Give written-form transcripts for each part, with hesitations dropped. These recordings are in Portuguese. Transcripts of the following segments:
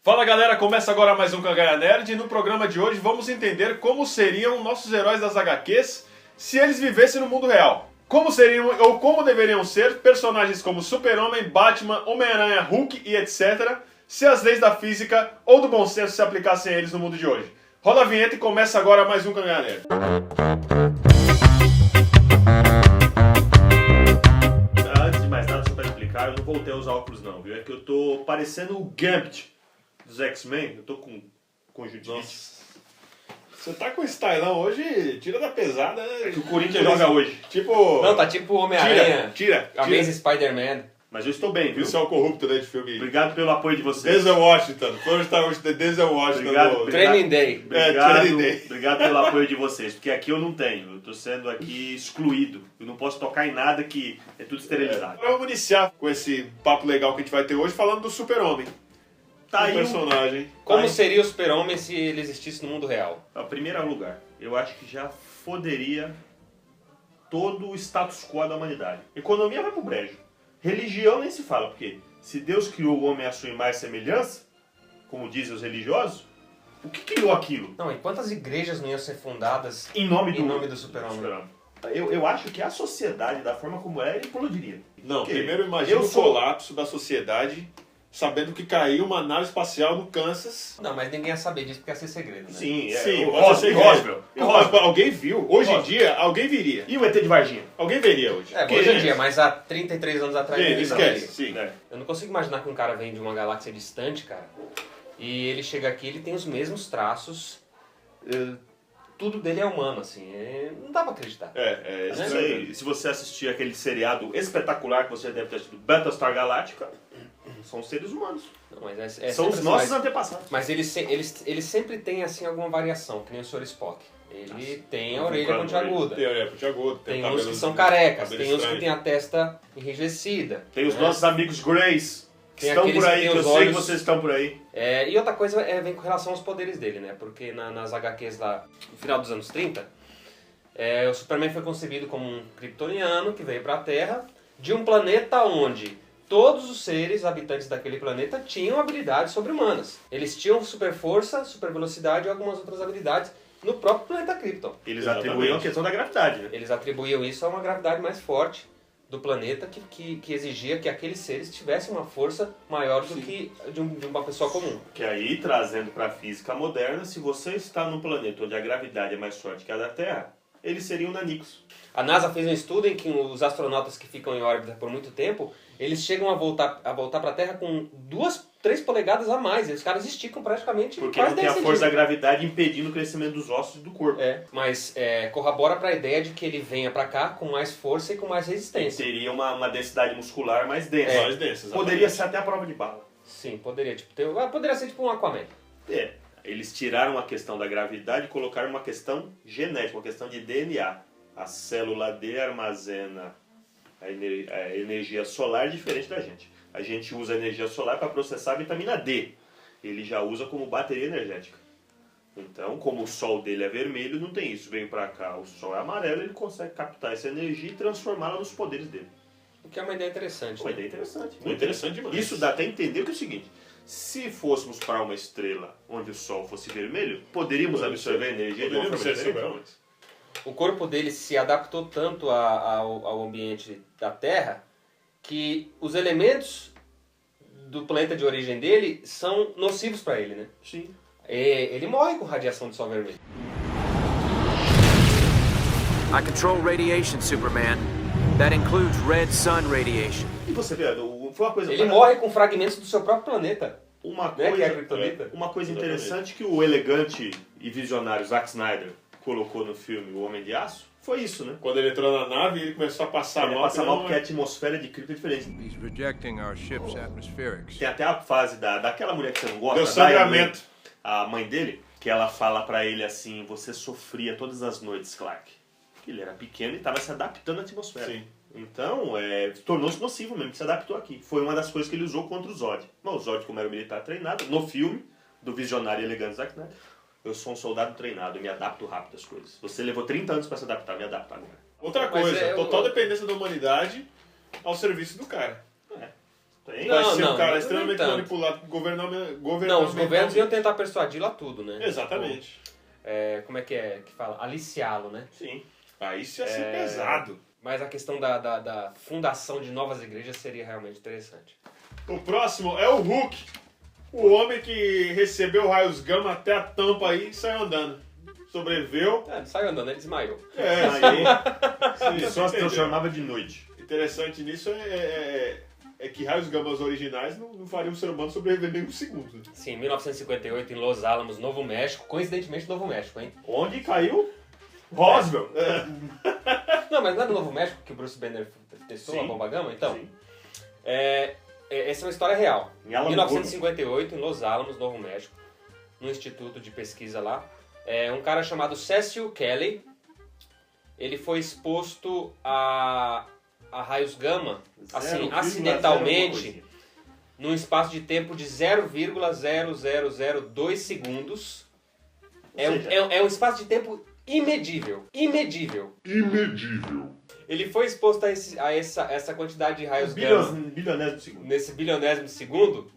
Fala galera, começa agora mais um Cangaia Nerd e no programa de hoje vamos entender como seriam nossos heróis das HQs se eles vivessem no mundo real. Como seriam ou como deveriam ser personagens como Super-Homem, Batman, Homem-Aranha, Hulk e etc. se as leis da física ou do bom senso se aplicassem a eles no mundo de hoje. Roda a vinheta e começa agora mais um Cangaia Nerd. Antes de mais nada, só pra explicar, eu não voltei a usar óculos não, viu? É que eu tô parecendo o Gambit dos X-Men, eu tô com conjuntivite. Você tá com stylão hoje, tira da pesada, né? É que o Corinthians joga hoje. Tipo... Não, tá tipo o Homem-Aranha. Tira. Amazing Spider-Man. Mas eu estou bem, viu? Isso é o corrupto, né, de filme. Obrigado pelo apoio de vocês. Denzel Washington. Foi onde tá hoje, Denzel Washington. Obrigado. Training Day. Obrigado pelo apoio de vocês, porque aqui eu não tenho. Eu tô sendo aqui excluído. Eu não posso tocar em nada que é tudo esterilizado. Agora vamos iniciar com esse papo legal que a gente vai ter hoje falando do Super-Homem. Tá aí personagem. Como seria o Super-Homem se ele existisse no mundo real? Em primeiro lugar, eu acho que já foderia todo o status quo da humanidade. Economia vai pro brejo. Religião nem se fala, porque se Deus criou o homem à sua imagem e semelhança, como dizem os religiosos, o que criou aquilo? Não, e quantas igrejas não iam ser fundadas Em nome do Super-Homem? Eu acho que a sociedade, da forma como é, explodiria. Não, Porque primeiro imagina o sou- colapso da sociedade sabendo que caiu uma nave espacial no Kansas. Não, mas ninguém ia saber disso porque ia ser segredo, né? Sim, pode ser Roswell. Alguém viu. Hoje em dia, alguém viria. E o ET de Varginha? Alguém veria hoje. É, hoje em dia, mas há 33 anos atrás... Gente, ninguém esquece. sabia. Sim. É. Eu não consigo imaginar que um cara vem de uma galáxia distante, cara, e ele chega aqui, ele tem os mesmos traços, tudo dele é humano, assim, não dá pra acreditar. É Não sei, se você assistir aquele seriado espetacular que você deve ter assistido, Battlestar Galactica, são seres humanos. Não, mas São sempre os assim, nossos mas- antepassados. Mas ele sempre tem, assim, alguma variação, que nem o Sr. Spock. Ele tem a orelha Vulcano, pontiaguda. Tem orelha pontiaguda, Tem cabelo- uns que são carecas, cabelo tem uns que estranho. tem a testa enrijecida. Tem os né? nossos amigos Greys, que Tem estão aqueles por que aí, têm que eu os sei que olhos- vocês estão por aí. E outra coisa vem com relação aos poderes dele, né? Porque nas HQs lá, no final dos anos 30, o Superman foi concebido como um kryptoniano que veio pra Terra de um planeta onde todos os seres habitantes daquele planeta tinham habilidades sobre-humanas. Eles tinham super força, super velocidade e algumas outras habilidades no próprio planeta Krypton. Eles Exatamente. atribuíam a questão da gravidade, né? Eles atribuíam isso a uma gravidade mais forte do planeta que exigia que aqueles seres tivessem uma força maior do que de uma pessoa comum. Que aí, trazendo para a física moderna, se você está num planeta onde a gravidade é mais forte que a da Terra, eles seriam nanicos. A NASA fez um estudo em que os astronautas que ficam em órbita por muito tempo, eles chegam a voltar para a Terra com 2, 3 polegadas a mais. E os caras esticam praticamente Porque quase não tem a 10 força da centímetros. gravidade impedindo o crescimento dos ossos e do corpo. Mas corrobora para a ideia de que ele venha para cá com mais força e com mais resistência. Teria uma densidade muscular mais densa. Mais densa, exatamente. Poderia ser até a prova de bala. Sim, poderia. Poderia ser tipo um Aquaman. Eles tiraram a questão da gravidade e colocaram uma questão genética, uma questão de DNA. A célula D armazena a energia solar diferente da gente. A gente usa a energia solar para processar a vitamina D. Ele já usa como bateria energética. Então, como o sol dele é vermelho, não tem isso. Vem para cá, o sol é amarelo, ele consegue captar essa energia e transformá-la nos poderes dele. O que é uma ideia interessante. Uma né? ideia interessante. Muito interessante demais. Isso dá até a entender que é o seguinte: se fôssemos para uma estrela onde o sol fosse vermelho, poderíamos absorver a energia de uma Poderíamos forma ser diferente. super-homens. O corpo dele se adaptou tanto ao ambiente da Terra que os elementos do planeta de origem dele são nocivos para ele, né? Sim. Ele morre com radiação de sol vermelho. I control radiation, Superman. That includes red sun radiation. E você vê, foi uma coisa. Ele morre com fragmentos do seu próprio planeta. Uma Né, que é a coisa, Kryptonita. uma coisa Exatamente. interessante que o elegante e visionário Zack Snyder colocou no filme O Homem de Aço foi isso, né? Quando ele entrou na nave, ele começou a passar Ele mal. passa mal não, porque a atmosfera de Krypton é diferente. He's rejecting our ship's atmospherics. Tem até a fase daquela mulher que você não gosta, Deu da Diane sangramento. Lane, a mãe dele, que ela fala pra ele assim: você sofria todas as noites, Clark. Que ele era pequeno e estava se adaptando à atmosfera. Sim. Então, tornou-se nocivo mesmo, se adaptou aqui. Foi uma das coisas que ele usou contra o Zod. Mas o Zod, como era um militar treinado, no filme do visionário e elegante Zack Snyder, eu sou um soldado treinado, eu me adapto rápido às coisas. Você levou 30 anos pra se adaptar, eu me adapto agora. Outra Mas coisa, total dependência da humanidade ao serviço do cara. Tem? Vai Não, ser um cara nem extremamente tanto. manipulado governamentalmente. Não, os governos iam tentar persuadi-lo a tudo, né? Exatamente. Como é que fala? Aliciá-lo, né? Sim. Aí isso ia ser pesado. Mas a questão da fundação de novas igrejas seria realmente interessante. O próximo é o Hulk. O homem que recebeu raios gama até a tampa aí e saiu andando. Sobreviveu. Ele saiu andando, ele desmaiou. Aí Sim, só se entendeu. transformava de noite. Interessante nisso é que raios gamas originais não fariam um ser humano sobreviver nem um segundo. Sim, em 1958, em Los Alamos, Novo México. Coincidentemente, Novo México, hein? Onde caiu Roswell. Não, mas não é no Novo México que o Bruce Banner testou Sim. a bomba gama? Então, Sim. essa é uma história real. Em Em Alamogordo. 1958, em Los Alamos, Novo México, no instituto de pesquisa lá, um cara chamado Cecil Kelly, ele foi exposto a raios gama, assim, 0,01 acidentalmente, num espaço de tempo de 0,0002 segundos. É um espaço de tempo imedível. Imedível. Ele foi exposto a essa quantidade de raios gama Bilionésimo segundo. nesse bilionésimo segundo,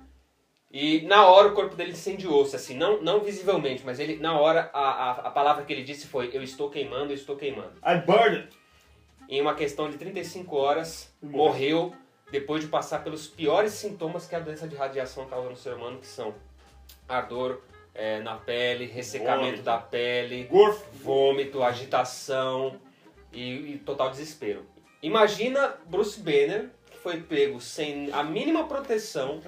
e na hora o corpo dele incendiou-se, assim, não visivelmente, mas ele, na hora, a palavra que ele disse foi: eu estou queimando, eu estou queimando. I burned. Em uma questão de 35 horas, morreu depois de passar pelos piores sintomas que a doença de radiação causa no ser humano, que são ardor na pele, ressecamento Vômito. da pele, Gorfo. vômito, agitação e total desespero. Imagina Bruce Banner, que foi pego sem a mínima proteção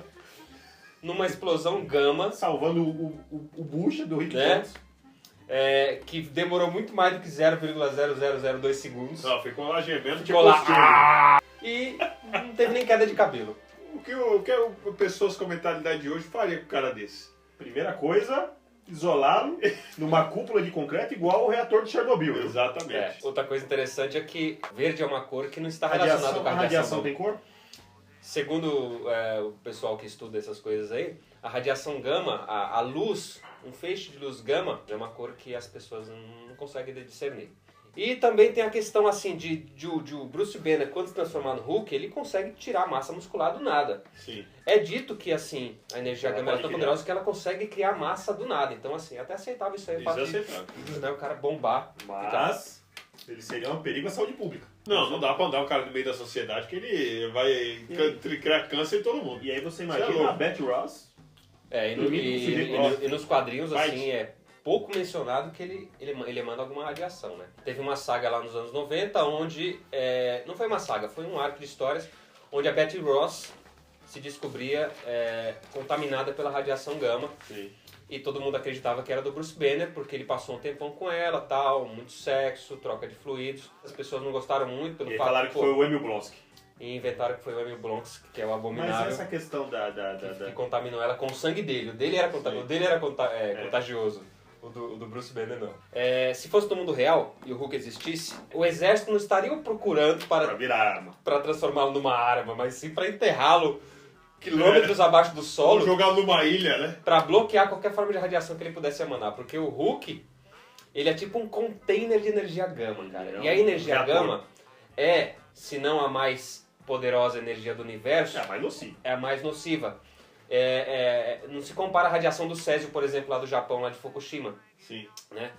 numa explosão gama, Salvando o Bush do Rick Né? Jones. que demorou muito mais do que 0,0002 segundos. Não, ficou lá gemendo tipo Ficou lá, costume. E não teve nem queda de cabelo. O que pessoas com a mentalidade de hoje faria com um cara desse? Primeira coisa, isolá-lo numa cúpula de concreto igual o reator de Chernobyl. viu? Exatamente. Outra coisa interessante é que verde é uma cor que não está relacionada com a A radiação. radiação tem cor? Segundo o pessoal que estuda essas coisas aí, a radiação gama, a luz, um feixe de luz gama, é uma cor que as pessoas não conseguem discernir. E também tem a questão assim de o Bruce Banner, quando se transformar no Hulk, ele consegue tirar a massa muscular do nada. Sim. É dito que assim, a energia Ela gama é pode tão criar. poderosa que ela consegue criar massa do nada. Então assim, é até aceitável isso aí. o Isso é fato de, aceitável. né, o cara bombar. Mas ele seria um perigo à saúde pública. Não dá pra andar um cara no meio da sociedade que ele vai criar câncer em todo mundo. E aí você Isso é imagina louco. a Betty Ross. E nos quadrinhos, Vai. assim, é pouco mencionado que ele manda alguma radiação, né? Teve uma saga lá nos anos 90, onde... não foi uma saga, foi um arco de histórias, onde a Betty Ross se descobria contaminada pela radiação gama. Sim. E todo mundo acreditava que era do Bruce Banner, porque ele passou um tempão com ela, tal, muito sexo, troca de fluidos. As pessoas não gostaram muito pelo E aí fato falaram que foi o Emil Blonsky. E inventaram que foi o Emil Blonsky, que é o Mas abominável. essa questão Que contaminou ela com o sangue dele. O dele era, contagioso. O do Bruce Banner não. Se fosse no mundo real e o Hulk existisse, o exército não estaria o procurando pra para virar arma. transformá-lo numa arma, mas sim para enterrá-lo quilômetros abaixo do Ou solo, jogar numa ilha, né? para bloquear qualquer forma de radiação que ele pudesse emanar. Porque o Hulk, ele é tipo um container de energia gama, cara. É E a um energia reator. gama é, se não a mais poderosa energia do universo, É, mas nocivo. é a mais nociva. Não se compara à radiação do césio, por exemplo, lá do Japão, lá de Fukushima, Sim. né?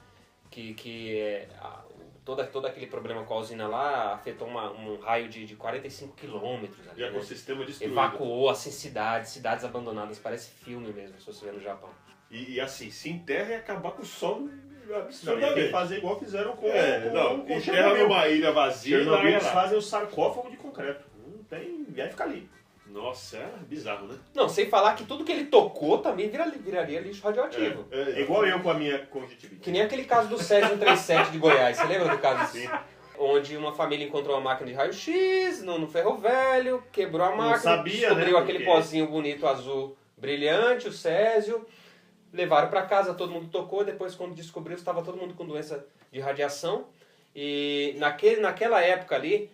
Todo aquele problema com a usina lá afetou um raio de 45 quilômetros. De ecossistema destruído. Evacuou assim cidades abandonadas, parece filme mesmo, se você vê no Japão. E assim, se enterra e acabar com o solo Não, ia ter que absurdamente. fazer igual fizeram com Enterra Chernobyl. numa ilha vazia e Chernobyl larga eles lá. fazem o sarcófago de concreto. Não tem... E aí fica ali. Nossa, é bizarro, né? Não, sem falar que tudo que ele tocou também viraria lixo radioativo. É igual eu com a minha conjuntivite. Que nem aquele caso do Césio 137 de Goiás, você lembra do caso? Sim. Onde uma família encontrou uma máquina de raio-x no ferro velho, quebrou a máquina, sabia, descobriu né, aquele porque- pozinho bonito azul brilhante, o Césio, levaram para casa, todo mundo tocou, depois quando descobriu estava todo mundo com doença de radiação, e naquela época ali,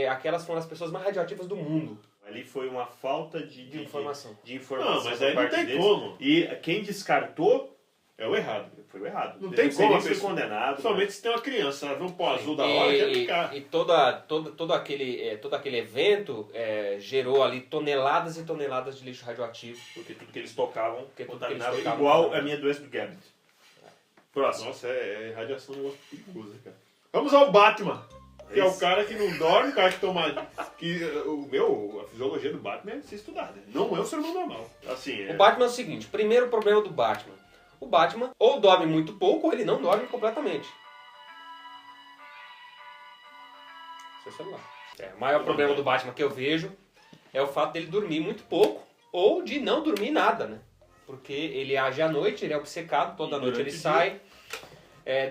aquelas foram as pessoas mais radioativas do mundo. Ali foi uma falta de informação. de informação Não, mas da aí não parte tem deles. como. E quem descartou É o errado. Foi o errado. Não tem como a ser pessoa... condenado. Principalmente se tem uma criança, ela vê um pó azul da hora, quer ficar. E todo aquele evento gerou ali toneladas e toneladas de lixo radioativo. Porque tudo que eles tocavam Porque tudo contaminava que eles tocavam igual contaminava. a minha doença do Gambit. Próximo. Nossa, radiação é um negócio perigoso, cara. Vamos ao Batman. Que é o cara que não dorme, o cara que toma... a fisiologia do Batman é se estudar, né? Não é um ser humano normal. Assim, O Batman é o seguinte, primeiro problema do Batman. O Batman ou dorme muito pouco ou ele não dorme completamente. Seu celular. O maior problema do Batman que eu vejo é o fato dele dormir muito pouco ou de não dormir nada, né? Porque ele age à noite, ele é obcecado, toda noite ele sai.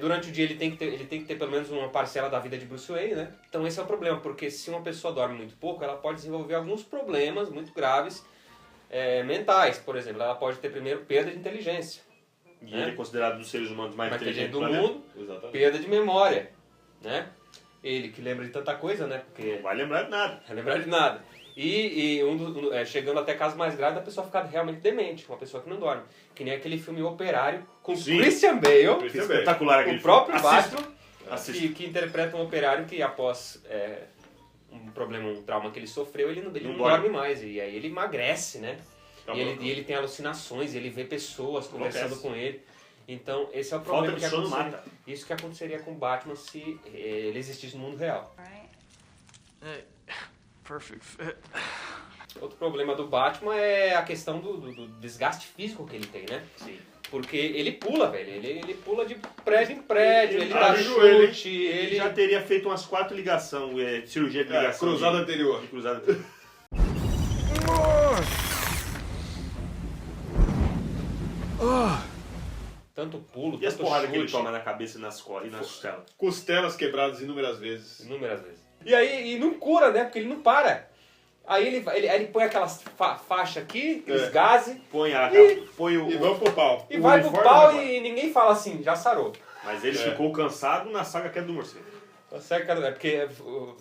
Durante o dia ele tem que ter pelo menos uma parcela da vida de Bruce Wayne, né? Então esse é o problema, porque se uma pessoa dorme muito pouco, ela pode desenvolver alguns problemas muito graves mentais. Por exemplo, ela pode ter primeiro perda de inteligência. E ele é considerado um dos seres humanos mais inteligentes do planeta. mundo, Exatamente. perda de memória, né? Ele que lembra de tanta coisa, né? Porque Não vai lembrar de nada. não vai lembrar de nada. Chegando até casos mais graves, a pessoa ficar realmente demente, uma pessoa que não dorme. Que nem aquele filme Operário com Sim. Christian Bale, Christian Bale. Espetacular aquele o próprio filme. Batman, Assista. que interpreta um operário que após um trauma que ele sofreu, ele não Não dorme mais. E aí ele emagrece, né? Tá E bom. ele tem alucinações, ele vê pessoas conversando Enlouquece. com ele. Então, esse é o Falta problema de que sono aconteceria. mata. Isso que aconteceria com o Batman se ele existisse no mundo real. Perfect fit. Outro problema do Batman é a questão do desgaste físico que ele tem, né? Sim. Porque ele pula, velho. Ele pula de prédio em prédio, ele dá joelho, hein? chute, Ele já teria feito umas 4 ligações, cirurgia de ligação. cruzada de- anterior. de cruzada anterior. tanto pulo, E as tanto porradas que ele chute, toma na cabeça e nas costas e nas costelas. Costelas quebradas inúmeras vezes. inúmeras vezes. E aí, não cura, né? Porque ele não para. Aí ele põe aquelas faixa aqui, aqueles gases, Põe o... E vamos pro pau. e O vai pro uniforme pau vai. e ninguém fala assim, já sarou. Mas ele ficou cansado na saga Queda do Morcego. Tá certo, cara? É porque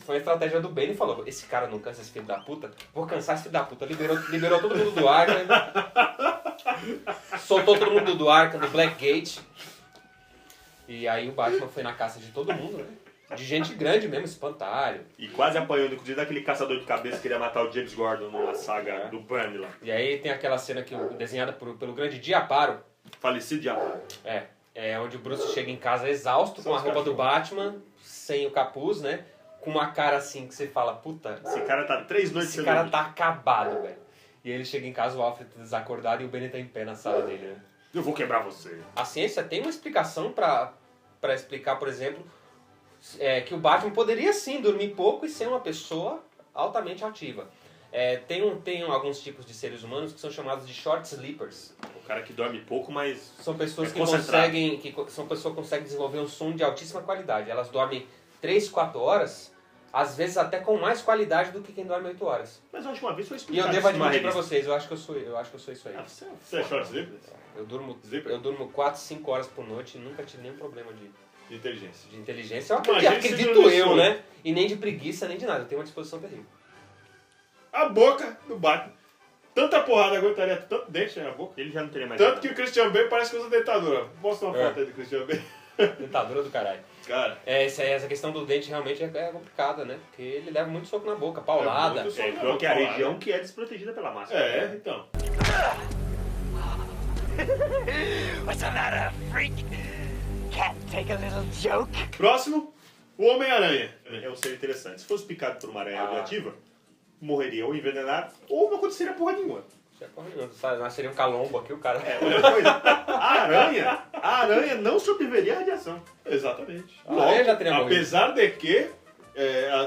foi a estratégia do Bane e falou, esse cara não cansa, esse filho da puta, vou cansar esse filho da puta. Liberou todo mundo do Arkham, soltou todo mundo do Arkham, do Blackgate. E aí o Batman foi na caça de todo mundo, né? De gente grande mesmo, espantalho. E quase apanhou, inclusive, daquele caçador de cabeça que queria matar o James Gordon na saga do Burn lá. E aí tem aquela cena desenhada pelo grande Diaparo, Falecido de Amaro. onde o Bruce chega em casa exausto, com a roupa do Batman, sem o capuz, né? Com uma cara assim que você fala, puta, Esse cara tá 3 noites esse sem cara dormir. tá acabado, velho. E aí ele chega em casa, o Alfred tá desacordado e o Benny tá em pé na sala dele, né? Eu vou quebrar você. A ciência tem uma explicação pra explicar, por exemplo, que o Batman poderia sim dormir pouco e ser uma pessoa altamente ativa. Tem alguns tipos de seres humanos que são chamados de short sleepers. O cara que dorme pouco, mas... São pessoas É que concentrado. conseguem desenvolver um sono de altíssima qualidade. Elas dormem 3, 4 horas, às vezes até com mais qualidade do que quem dorme 8 horas. Mas a última vez foi E eu explicado devo isso numa admitir pra revista. vocês, eu acho que eu sou isso aí. Ah, Você é short sleeper? Eu Zíper? durmo 4, 5 horas por noite e nunca tive nenhum problema de Inteligência. inteligência. Eu Imagina se acredito dormir eu, sono. né? E nem de preguiça, nem de nada. Eu tenho uma disposição terrível. A boca do Batman. Tanta porrada aguentaria, tanto dente na boca. Ele já não teria mais Tanto nada. que o Christian Bale parece que usa dentadura. Mostra uma foto aí do Christian Bale. Tentadura do caralho. Cara, Essa questão do dente realmente é complicada, né? Porque ele leva muito soco na boca, paulada. muito soco. É, pior que a região que é desprotegida pela máscara. então. What's the matter, freak? Can't take a little joke? Próximo, o Homem-Aranha. É um ser interessante. Se fosse picado por uma aranha radioativa, morreria ou envenenado, ou não aconteceria porra nenhuma. Nasceria um calombo aqui, o cara. Outra coisa, a aranha não sobreviveria à radiação. Exatamente. A aranha já teria morrido. Apesar de que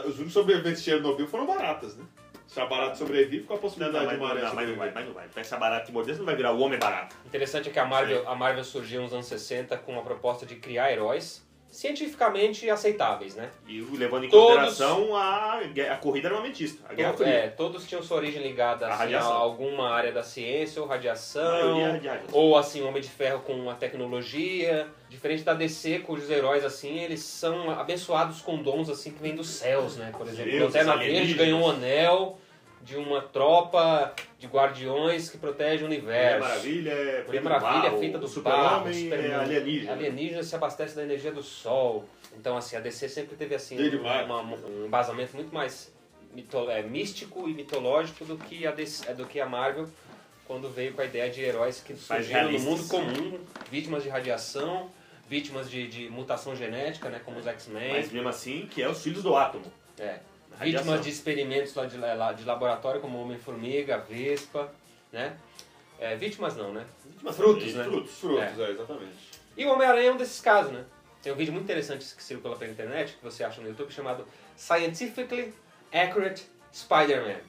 os únicos sobreviventes de Chernobyl foram baratas, né? Se a barata sobrevive, com a possibilidade de uma aranha mas não vai, sobreviver. mas não vai. Pensa barato que morder, você não vai virar o homem barato. Interessante é que a Marvel surgiu nos anos 60 com uma proposta de criar heróis cientificamente aceitáveis, né? E levando em Todos- consideração a corrida armamentista, a Guerra Fria. Todos tinham sua origem ligada A assim, a radiação. alguma área da ciência ou A maioria radiação, é radiação. ou assim, Homem de Ferro com a tecnologia. Diferente da DC, cujos heróis assim, eles são abençoados com dons assim que vêm dos céus, né? Por exemplo, Deus, o Lanterna Verde alienígenas. ganhou um anel de uma tropa de guardiões que protege o universo. Mulher Maravilha é feita do Super-Homem barro, é alienígena. Alienígena se abastece da energia do Sol. Então, assim, a DC sempre teve assim um embasamento muito mais místico e mitológico do que a Marvel, quando veio com a ideia de heróis que surgiram no mundo comum, vítimas de radiação, vítimas de mutação genética, né, como os X-Men. Mas mesmo assim, que é os filhos do átomo. Vítimas de experimentos lá de laboratório, como Homem-Formiga, Vespa, né? Vítimas não, né? Frutos, né? Frutos, exatamente. E o Homem-Aranha é um desses casos, né? Tem um vídeo muito interessante que circula pela internet, que você acha no YouTube, chamado Scientifically Accurate Spider-Man,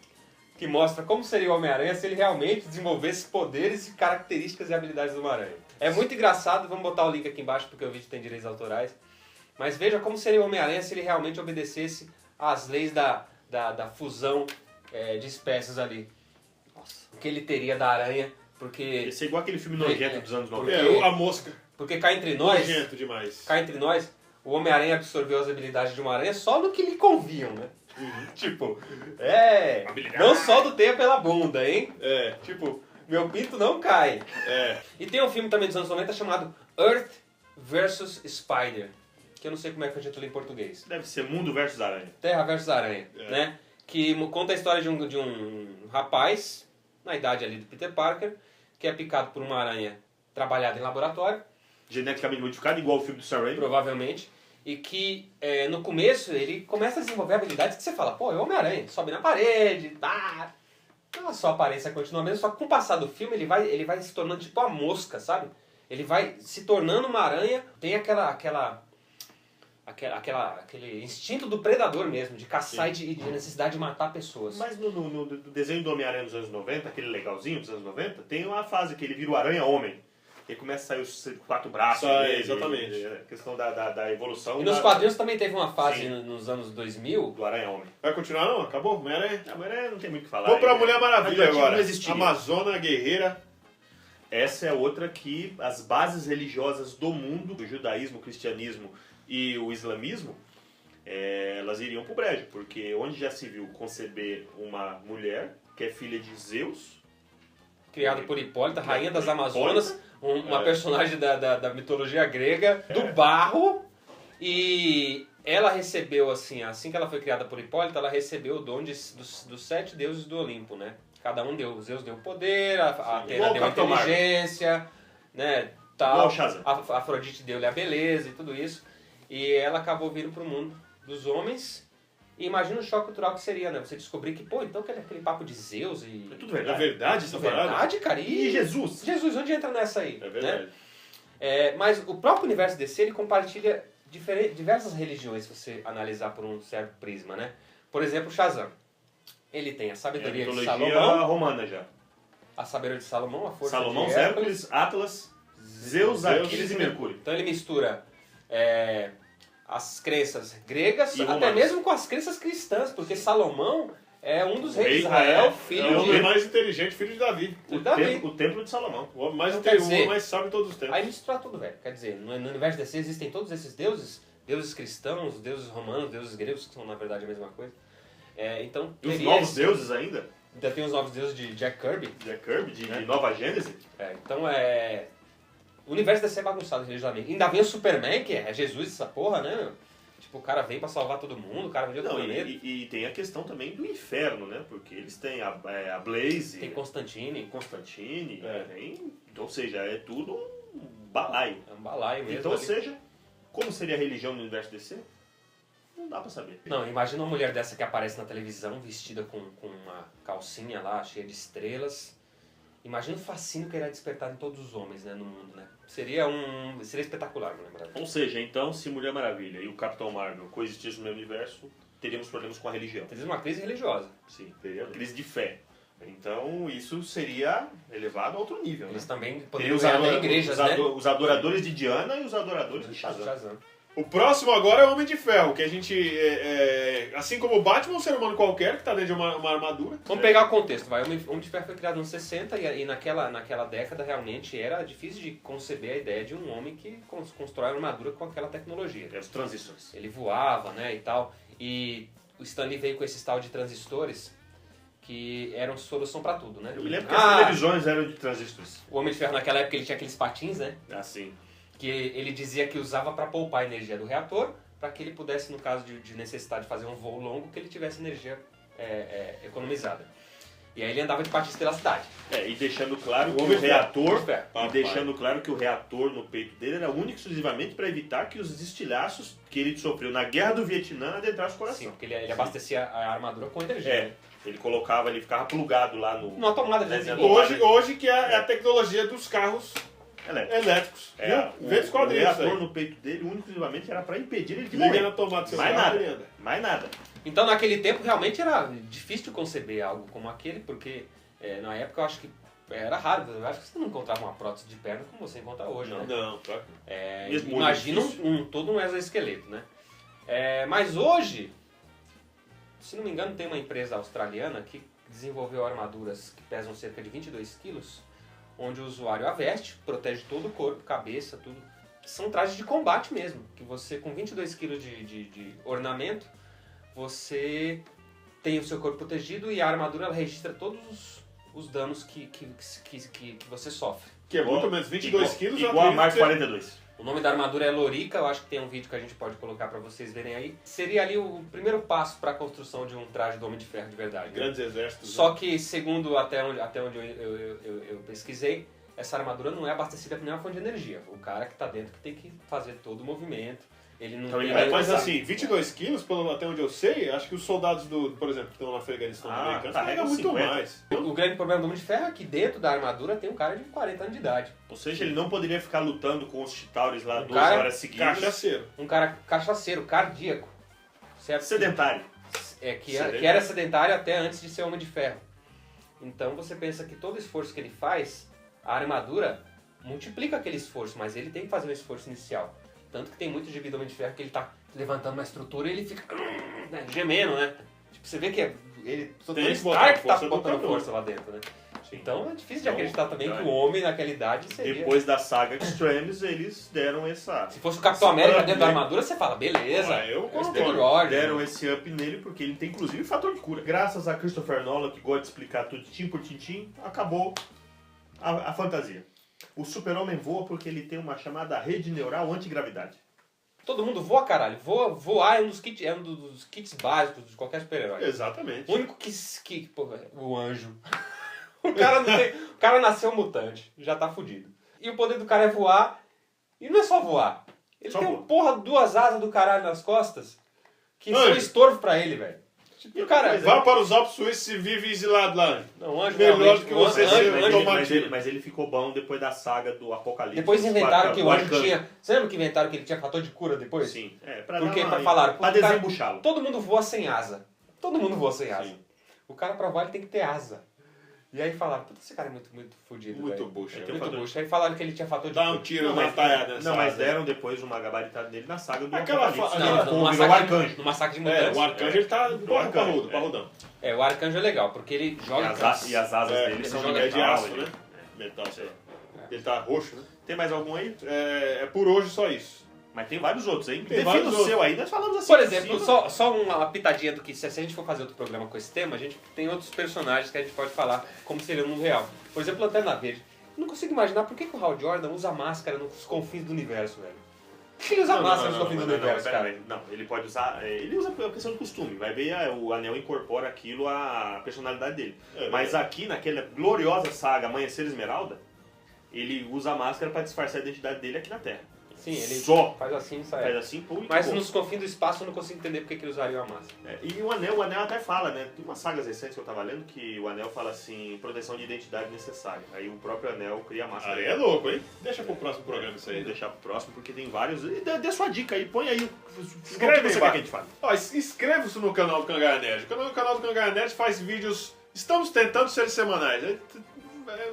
que mostra como seria o Homem-Aranha se ele realmente desenvolvesse poderes, características e habilidades do Homem-Aranha. É muito engraçado, vamos botar o link aqui embaixo porque o vídeo tem direitos autorais, mas veja como seria o Homem-Aranha se ele realmente obedecesse às leis da fusão de espécies ali. Nossa. O que ele teria da aranha, porque... Esse é igual aquele filme nojento dos anos 90. A mosca. Porque cá entre nós... Nojento demais. Cá entre nós, o Homem-Aranha absorveu as habilidades de uma aranha só no que lhe conviam, né? Tipo, não solta o teia pela bunda, hein? Tipo, meu pinto não cai. E tem um filme também dos anos 90 chamado Earth vs. Spider, que eu não sei como é que a gente lê em português. Deve ser Mundo versus Aranha. Terra vs. Aranha, né? Que conta a história de um rapaz, na idade ali do Peter Parker, que é picado por uma aranha trabalhada em laboratório. Geneticamente modificado, igual o filme do Sam Raimi. Provavelmente. E que no começo ele começa a desenvolver habilidades que você fala, pô, é o Homem-Aranha, sobe na parede, tá. Não, a sua aparência continua a mesma, só que com o passar do filme ele vai se tornando tipo a mosca, sabe? Ele vai se tornando uma aranha, tem aquele instinto do predador mesmo, de caçar e de necessidade de matar pessoas. Mas no desenho do Homem-Aranha dos anos 90, aquele legalzinho dos anos 90, tem uma fase que ele vira o Aranha-Homem. E começa a sair os 4 braços. Exatamente. A questão da evolução. E nos quadrinhos também teve uma fase nos anos 2000. Do Aranha-Homem. Vai continuar não? Acabou? Homem-Aranha? Homem-Aranha não tem muito o que falar. Vou pra Mulher Maravilha agora. Não Amazona, guerreira. Essa é outra que as bases religiosas do mundo, o judaísmo, o cristianismo e o islamismo, elas iriam pro brejo. Porque onde já se viu conceber uma mulher que é filha de Zeus... Criado por Hipólita, rainha das Amazonas, uma personagem da mitologia grega, do barro, e ela recebeu, assim que ela foi criada por Hipólita, ela recebeu o dom dos 7 deuses do Olimpo, né? Cada um deu, Zeus deu poder, a Atena deu a inteligência, né? Tal, a Afrodite deu-lhe a beleza e tudo isso, e ela acabou vindo pro mundo dos homens. E imagina o choque cultural que seria, né? Você descobrir que, pô, então aquele papo de Zeus e... É tudo verdade. É verdade essa parada? Verdade, cara. E Jesus? Jesus, onde entra nessa aí? É verdade. Né? Mas o próprio universo DC, ele compartilha diversas religiões, se você analisar por um certo prisma, né? Por exemplo, Shazam. Ele tem a sabedoria de Salomão. Romana já. A sabedoria de Salomão, a força Salomão, de Hércules, Atlas, Zeus, Aquiles e Mercúrio. Então ele mistura... as crenças gregas, e até romanas. mesmo com as crenças cristãs, porque Salomão é um dos reis de Rei, Israel, filho É o homem de... mais inteligente, filho de Davi. O templo de Salomão. O homem mais Então, quer inteligente, o dizer, homem mais sábio de todos os tempos. Aí mistura tudo, velho. Quer dizer, no universo DC existem todos esses deuses, deuses cristãos, deuses romanos, deuses gregos, que são na verdade a mesma coisa. Então, E os novos deuses ainda? Ainda tem os novos deuses de Jack Kirby. Jack Kirby, de Nova Gênese. Então o universo DC é bagunçado religiosamente. Ainda vem o Superman, que é Jesus, essa porra, né? Tipo, o cara vem pra salvar todo mundo, o cara vem de outro planeta. E tem a questão também do inferno, né? Porque eles têm a Blaze. Tem Constantine. Ou seja, é tudo um balaio. É um balaio mesmo. Então, ou ali. seja, como seria a religião no universo DC? Não dá pra saber. Não, imagina uma mulher dessa que aparece na televisão vestida com uma calcinha lá, cheia de estrelas. Imagina o fascínio que irá despertar em todos os homens, né, no mundo, né? Seria espetacular, Mulher Maravilha. Ou seja, então, se Mulher Maravilha e o Capitão Marvel coexistissem no mesmo universo, teríamos problemas com a religião. Teria uma crise religiosa. Sim, teria crise de fé. Então, isso seria elevado a outro nível. Eles né? também Teria poderiam usar até igrejas, né? Os adoradores de Diana e os adoradores de Shazam. O próximo agora é o Homem de Ferro, que a gente, assim como o Batman, é um ser humano qualquer que tá dentro de uma armadura. Vamos pegar o contexto, vai. O Homem de Ferro foi criado nos 60 e naquela década realmente era difícil de conceber a ideia de um homem que constrói uma armadura com aquela tecnologia. As transições. Ele voava, né, e tal. E o Stan Lee veio com esse tal de transistores, que eram solução pra tudo, né? Eu me lembro que as televisões eram de transistores. O Homem de Ferro naquela época ele tinha aqueles patins, né? Assim. Que ele dizia que usava para poupar a energia do reator, para que ele pudesse, no caso de necessidade de fazer um voo longo, que ele tivesse energia economizada. E aí ele andava de patins pela cidade. E deixando claro que Homem o de reator, Ferro. e deixando claro que o reator no peito dele era único e exclusivamente para evitar que os estilhaços que ele sofreu na Guerra do Vietnã adentrassem o coração. Sim, porque ele abastecia a armadura com energia. Né? Ele colocava, ele ficava plugado lá no... Numa tomada de 220. Hoje que é a tecnologia dos carros elétricos. Vê os O quadrinhos aí. reator no peito dele, único e exclusivamente, era para impedir ele de Liga morrer. na tomada do seu Mais carro nada. e anda. Mais nada. Então naquele tempo realmente era difícil de conceber algo como aquele, porque na época eu acho que era raro. Eu acho que você não encontrava uma prótese de perna como você encontra hoje, né? Não, claro que não. Mesmo Imagina difícil. todo um exoesqueleto, né? Mas hoje, se não me engano, tem uma empresa australiana que desenvolveu armaduras que pesam cerca de 22 quilos, onde o usuário a veste, protege todo o corpo, cabeça, tudo. São trajes de combate mesmo, que você com 22 quilos de ornamento, você tem o seu corpo protegido e a armadura ela registra todos os danos que você sofre. Que é muito menos 22 quilos. eu Igual a acredito Mark que seja- 42. O nome da armadura é Lorica, eu acho que tem um vídeo que a gente pode colocar pra vocês verem aí. Seria ali o primeiro passo para a construção de um traje do Homem de Ferro de verdade. Né? Grandes exércitos. Só que, segundo até onde eu pesquisei, essa armadura não é abastecida por nenhuma fonte de energia. O cara que tá dentro que tem que fazer todo o movimento. Ele não Então tem ele vai Mas passar. assim, 22 quilos, até onde eu sei, acho que os soldados por exemplo, que estão no Afeganistão americanos, carrega carregam muito 50. mais. O grande problema do Homem de Ferro é que dentro da armadura tem um cara de 40 anos de idade. Ou seja, ele não poderia ficar lutando com os Chitauris lá 12 cara- horas seguidas. Cachaceiro. Um cara cachaceiro, cardíaco. Certo? Sedentário. Que era sedentário até antes de ser Homem de Ferro. Então você pensa que todo esforço que ele faz, a armadura multiplica aquele esforço, mas ele tem que fazer um esforço inicial. Tanto que tem muito gibi do Homem de Ferro que ele tá levantando uma estrutura e ele fica gemendo, né? Tipo, você vê que ele só Tem tem que botar Stark que tá força no botando canhão. força lá dentro, né? Então é difícil de Então, acreditar também que então, o homem naquela idade seria... Depois da saga Extremes, eles deram essa... Se fosse o Capitão América up, dentro da né? armadura, você fala, beleza. Eu é o concordo. Steve Rogers. Deram esse up nele porque ele tem inclusive fator de cura. Graças a Christopher Nolan, que gosta de explicar tudo tintim por tintim, acabou a fantasia. O Super-Homem voa porque ele tem uma chamada rede neural antigravidade. Todo mundo voa, caralho. Voar é um dos kits básicos de qualquer super-herói. Exatamente. O único que porra, o anjo. O cara nasceu mutante, já tá fudido. E o poder do cara é voar. E não é só voar. Ele Só tem voa. uma porra 2 asas do caralho nas costas que são Anjo. estorvo pra ele, velho. E o cara... Vá para os Alpes Suíços e vive exilado lá. Não, anjo Melhor realmente, do que o você anjo- ser anjo- automático. Mas ele ficou bom depois da saga do Apocalipse. Depois inventaram que o anjo Arcanjo. tinha... Você lembra que inventaram que ele tinha fator de cura depois? Sim, Porque dar pra falar, pra porque o cara- desembuchá-lo. Todo mundo voa sem asa. Todo mundo voa sem asa. Sim. O cara pra voar ele tem que ter asa. E aí falaram, puta, esse cara é muito fodido, Muito velho. bucha. Muito fator- bucha. Aí falaram que ele tinha fator de Dá um cura. tiro Não, na mas, taia dessa não, mas asa. deram depois uma gabaritada dele na saga do Aquela Apocalipse. fa- Não, Ele numa virou o Arcanjo. Numa saca de mutantes. O Arcanjo ele tá Arcanjo, parrudão. O Arcanjo é legal, porque ele E joga... as asas dele ele são joga É de metal, aço, ele- né? Metal, sei lá. Ele tá roxo, né? Tem mais algum aí? É por hoje só isso. Mas tem vários outros, hein? Tem Defina vários o outros. seu aí, nós falamos assim. Por por exemplo, cima. só uma pitadinha do que se a gente for fazer outro programa com esse tema, a gente tem outros personagens que a gente pode falar como seria no mundo real. Por exemplo, Lanterna Verde. Eu não consigo imaginar por que o Hal Jordan usa máscara nos confins do universo, velho. Por que ele usa máscara nos confins do universo, cara? Não, ele pode usar. Ele usa por questão de costume. Vai ver, o anel incorpora aquilo à personalidade dele. Mas aqui, naquela gloriosa saga Amanhecer Esmeralda, ele usa a máscara pra disfarçar a identidade dele aqui na Terra. Sim, ele Só. faz assim e sai. Faz assim, pô, e Mas acabou. nos confins do espaço eu não consigo entender por que ele usaria a máscara. E o anel até fala, né? Tem umas sagas recentes que eu tava lendo que o anel fala assim, proteção de identidade necessária. Aí o próprio anel cria a máscara. Aí é louco, hein? Deixa pro próximo programa isso aí. Vou Né? deixar pro próximo porque tem vários. E dê sua dica aí, põe aí o Escreve que você aí, quer que a gente fale. Ó, inscreva-se no canal do Cangaia Nerd. O canal do Cangaia Nerd faz vídeos... Estamos tentando ser semanais.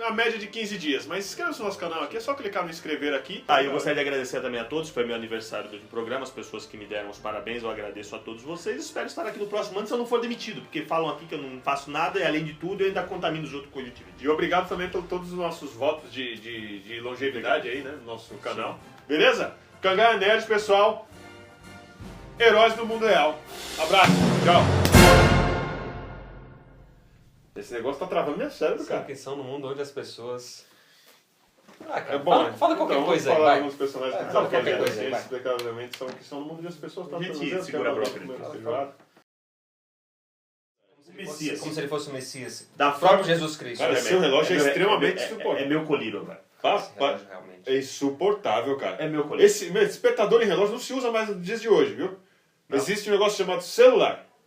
A média de 15 dias. Mas inscreva-se no nosso canal aqui. É só clicar no inscrever aqui. Eu gostaria de agradecer também a todos, foi meu aniversário do programa, as pessoas que me deram os parabéns, eu agradeço a todos vocês, espero estar aqui no próximo ano se eu não for demitido, porque falam aqui que eu não faço nada e além de tudo eu ainda contamino os outros com conjuntivite. E obrigado também por todos os nossos votos de longevidade aí, né? No nosso canal. Beleza? Cangaia Nerd, pessoal. Heróis do mundo real. Abraço. Tchau. Esse negócio tá travando minha cérebro, Cara, cara. que são no mundo onde as pessoas... Ah, cara, É bom, fala qualquer então, coisa aí, vamos falar vai. alguns personagens que Fala estão qualquer fazendo coisa assim, aí, vai. explicadamente são que são no mundo onde as pessoas estão A gente fazendo, segura a bronca, Messias. Como se ele fosse o Messias. Da O próprio forma... Jesus Cristo. Cara, seu relógio é extremamente insuportável. É meu colírio, velho. Esse relógio, realmente. É insuportável, cara. É meu colírio. Esse despertador em relógio não se usa mais nos dias de hoje, viu? Não. Existe um negócio chamado celular.